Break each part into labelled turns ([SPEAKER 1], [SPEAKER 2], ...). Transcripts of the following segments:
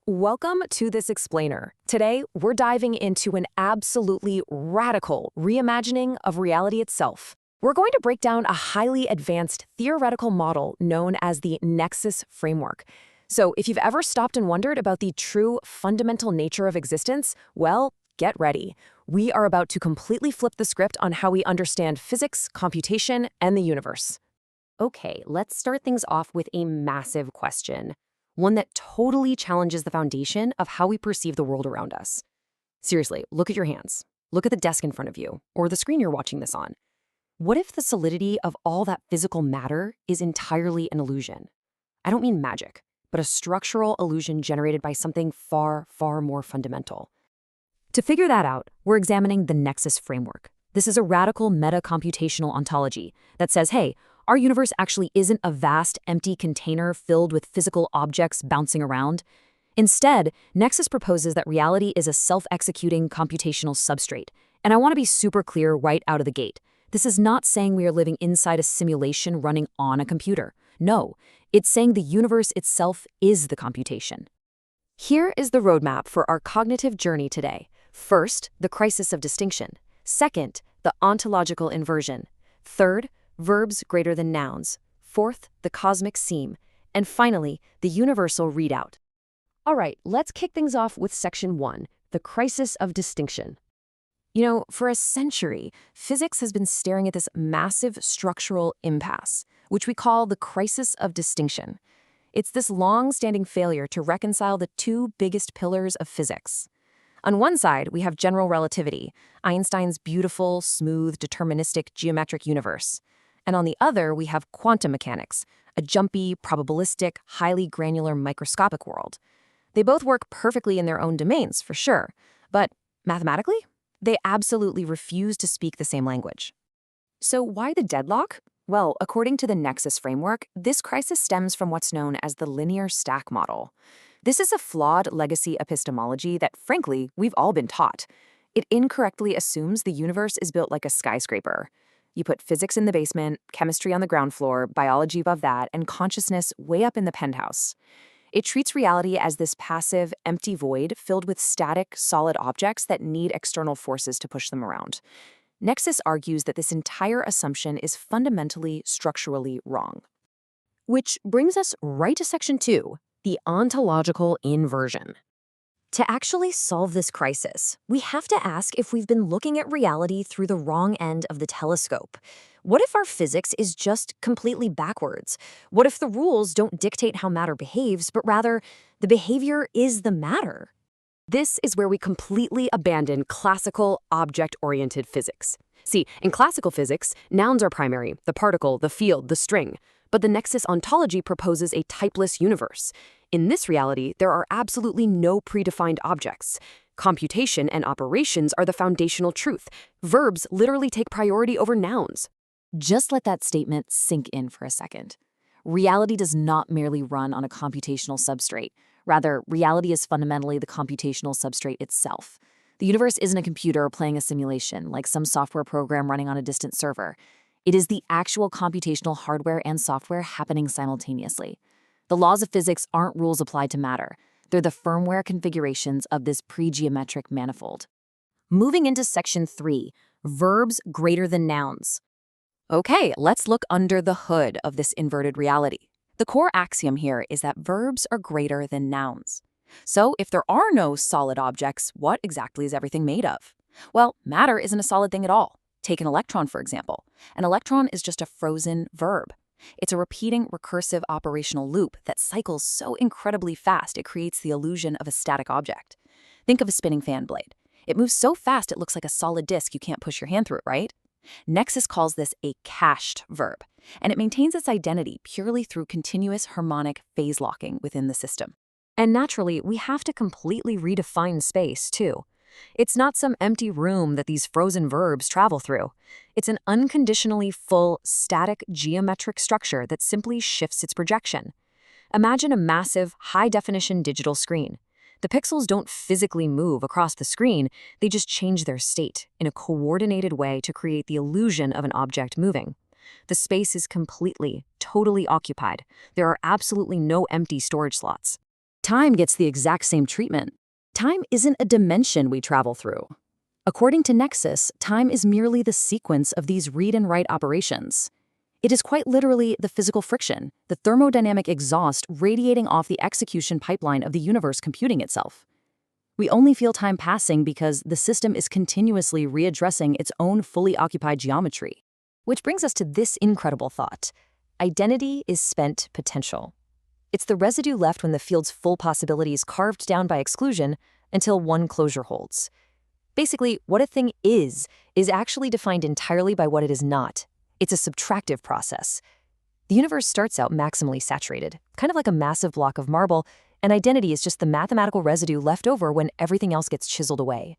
[SPEAKER 1] Welcome to this explainer. Today, we're diving into an absolutely radical reimagining of reality itself. We're going to break down a highly advanced theoretical model known as the Nexus framework. So, if you've ever stopped and wondered about the true fundamental nature of existence, well, get ready. We are about to completely flip the script on how we understand physics, computation, and the universe.
[SPEAKER 2] Okay, let's start things off with a massive question. One that totally challenges the foundation of how we perceive the world around us. Seriously, look at your hands. Look at the desk in front of you, or the screen you're watching this on. What if the solidity of all that physical matter is entirely an illusion? I don't mean magic, but a structural illusion generated by something far, far more fundamental. To figure that out, we're examining the Nexus framework. This is a radical meta-computational ontology that says, hey, our universe actually isn't a vast, empty container filled with physical objects bouncing around. Instead, Nexus proposes that reality is a self-executing computational substrate. And I want to be super clear right out of the gate. This is not saying we are living inside a simulation running on a computer. No, it's saying the universe itself is the computation. Here is the roadmap for our cognitive journey today. First, the crisis of distinction. Second, the ontological inversion. Third, verbs greater than nouns. Fourth, the cosmic seam. And finally, the universal readout. All right, let's kick things off with section 1, the crisis of distinction. You know, for a century, physics has been staring at this massive structural impasse, which we call the crisis of distinction. It's this long-standing failure to reconcile the two biggest pillars of physics. On one side, we have general relativity, Einstein's beautiful, smooth, deterministic geometric universe. And on the other, we have quantum mechanics, a jumpy, probabilistic, highly granular microscopic world. They both work perfectly in their own domains, for sure, but mathematically, they absolutely refuse to speak the same language. So why the deadlock? Well, according to the Nexus framework, this crisis stems from what's known as the linear stack model. This is a flawed legacy epistemology that, frankly, we've all been taught. It incorrectly assumes the universe is built like a skyscraper. You put physics in the basement, chemistry on the ground floor, biology above that, and consciousness way up in the penthouse. It treats reality as this passive, empty void filled with static, solid objects that need external forces to push them around. Nexus argues that this entire assumption is fundamentally structurally wrong. Which brings us right to section 2, the ontological inversion. To actually solve this crisis, we have to ask if we've been looking at reality through the wrong end of the telescope. What if our physics is just completely backwards? What if the rules don't dictate how matter behaves, but rather the behavior is the matter? This is where we completely abandon classical, object-oriented physics. See, in classical physics, nouns are primary, the particle, the field, the string. But the Nexus ontology proposes a typeless universe. In this reality, there are absolutely no predefined objects. Computation and operations are the foundational truth. Verbs literally take priority over nouns. Just let that statement sink in for a second. Reality does not merely run on a computational substrate. Rather, reality is fundamentally the computational substrate itself. The universe isn't a computer playing a simulation, like some software program running on a distant server. It is the actual computational hardware and software happening simultaneously. The laws of physics aren't rules applied to matter. They're the firmware configurations of this pre-geometric manifold. Moving into section 3, verbs greater than nouns. Okay, let's look under the hood of this inverted reality. The core axiom here is that verbs are greater than nouns. So if there are no solid objects, what exactly is everything made of? Well, matter isn't a solid thing at all. Take an electron, for example. An electron is just a frozen verb. It's a repeating recursive operational loop that cycles so incredibly fast it creates the illusion of a static object. Think of a spinning fan blade. It moves so fast it looks like a solid disk you can't push your hand through it, right? Nexus calls this a cached verb, and it maintains its identity purely through continuous harmonic phase locking within the system. And naturally, we have to completely redefine space, too. It's not some empty room that these frozen verbs travel through. It's an unconditionally full, static geometric structure that simply shifts its projection. Imagine a massive, high-definition digital screen. The pixels don't physically move across the screen, they just change their state in a coordinated way to create the illusion of an object moving. The space is completely, totally occupied. There are absolutely no empty storage slots. Time gets the exact same treatment. Time isn't a dimension we travel through. According to Nexus, time is merely the sequence of these read and write operations. It is quite literally the physical friction, the thermodynamic exhaust radiating off the execution pipeline of the universe computing itself. We only feel time passing because the system is continuously readdressing its own fully occupied geometry. Which brings us to this incredible thought. Identity is spent potential. It's the residue left when the field's full possibilities carved down by exclusion until one closure holds. Basically, what a thing is actually defined entirely by what it is not. It's a subtractive process. The universe starts out maximally saturated, kind of like a massive block of marble, and identity is just the mathematical residue left over when everything else gets chiseled away.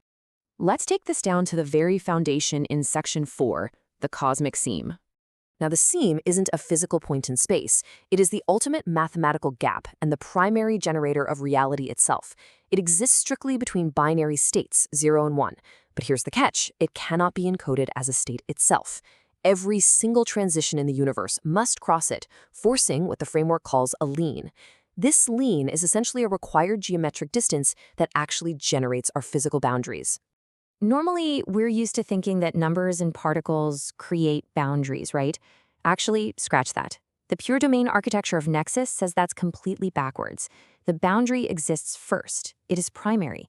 [SPEAKER 2] Let's take this down to the very foundation in Section 4, the cosmic seam. Now, the seam isn't a physical point in space. It is the ultimate mathematical gap and the primary generator of reality itself. It exists strictly between binary states, 0 and 1. But here's the catch. It cannot be encoded as a state itself. Every single transition in the universe must cross it, forcing what the framework calls a lean. This lean is essentially a required geometric distance that actually generates our physical boundaries. Normally, we're used to thinking that numbers and particles create boundaries, right? Actually, scratch that. The pure domain architecture of Nexus says that's completely backwards. The boundary exists first. It is primary.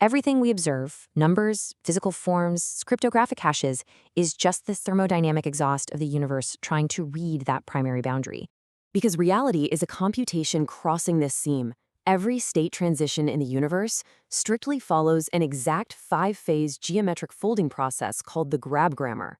[SPEAKER 2] Everything we observe, numbers, physical forms, cryptographic hashes, is just this thermodynamic exhaust of the universe trying to read that primary boundary. Because reality is a computation crossing this seam. Every state transition in the universe strictly follows an exact 5-phase geometric folding process called the grab grammar.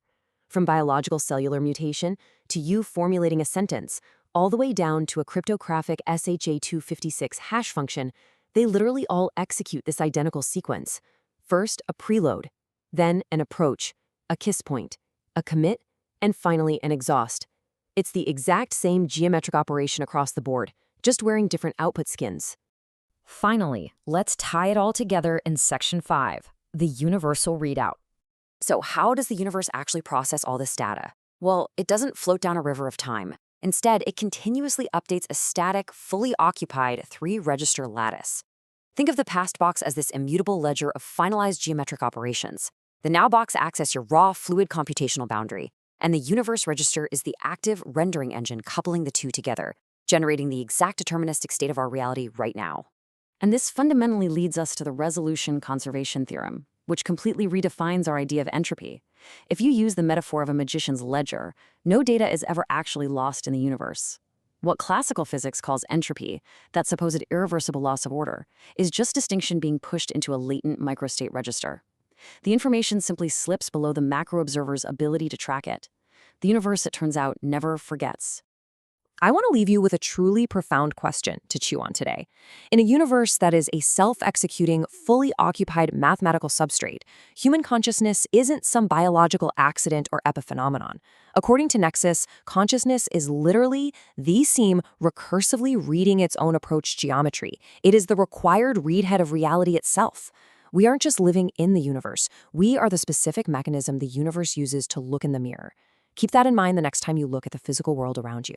[SPEAKER 2] From biological cellular mutation to you formulating a sentence, all the way down to a cryptographic SHA-256 hash function, they literally all execute this identical sequence. First, a preload, then an approach, a kiss point, a commit, and finally an exhaust. It's the exact same geometric operation across the board, just wearing different output skins. Finally, let's tie it all together in Section 5, the universal readout. So how does the universe actually process all this data? Well, it doesn't float down a river of time. Instead, it continuously updates a static, fully occupied 3-register lattice. Think of the past box as this immutable ledger of finalized geometric operations. The now box acts as your raw, fluid computational boundary, and the universe register is the active rendering engine coupling the two together, generating the exact deterministic state of our reality right now. And this fundamentally leads us to the resolution conservation theorem, which completely redefines our idea of entropy. If you use the metaphor of a magician's ledger, no data is ever actually lost in the universe. What classical physics calls entropy, that supposed irreversible loss of order, is just distinction being pushed into a latent microstate register. The information simply slips below the macro observer's ability to track it. The universe, it turns out, never forgets. I want to leave you with a truly profound question to chew on today. In a universe that is a self-executing, fully occupied mathematical substrate, human consciousness isn't some biological accident or epiphenomenon. According to Nexus, consciousness is literally the seam recursively reading its own approach geometry. It is the required readhead of reality itself. We aren't just living in the universe. We are the specific mechanism the universe uses to look in the mirror. Keep that in mind the next time you look at the physical world around you.